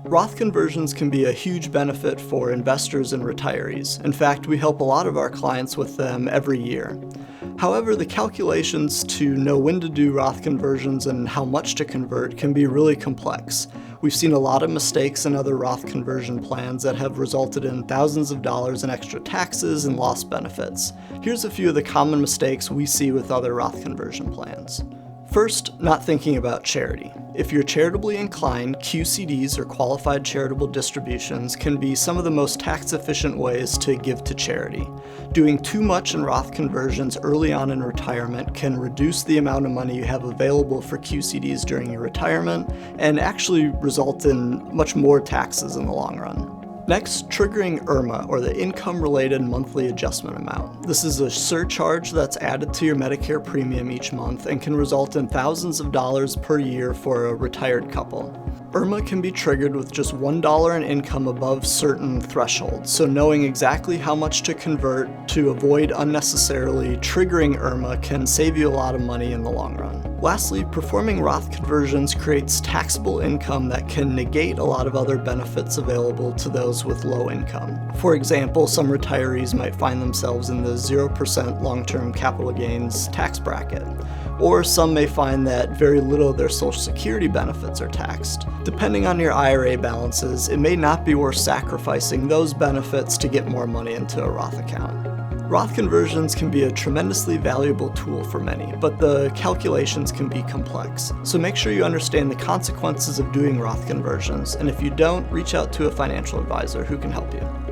Roth conversions can be a huge benefit for investors and retirees. In fact, we help a lot of our clients with them every year. However, the calculations to know when to do Roth conversions and how much to convert can be really complex. We've seen a lot of mistakes in other Roth conversion plans that have resulted in thousands of dollars in extra taxes and lost benefits. Here's a few of the common mistakes we see with other Roth conversion plans. First, not thinking about charity. If you're charitably inclined, QCDs or qualified charitable distributions can be some of the most tax-efficient ways to give to charity. Doing too much in Roth conversions early on in retirement can reduce the amount of money you have available for QCDs during your retirement and actually result in much more taxes in the long run. Next, triggering IRMAA, or the Income-Related Monthly Adjustment Amount. This is a surcharge that's added to your Medicare premium each month and can result in thousands of dollars per year for a retired couple. IRMAA can be triggered with just $1 in income above certain thresholds, so knowing exactly how much to convert to avoid unnecessarily triggering IRMAA can save you a lot of money in the long run. Lastly, performing Roth conversions creates taxable income that can negate a lot of other benefits available to those with low income. For example, some retirees might find themselves in the 0% long-term capital gains tax bracket, or some may find that very little of their Social Security benefits are taxed. Depending on your IRA balances, it may not be worth sacrificing those benefits to get more money into a Roth account. Roth conversions can be a tremendously valuable tool for many, but the calculations can be complex. So make sure you understand the consequences of doing Roth conversions, and if you don't, reach out to a financial advisor who can help you.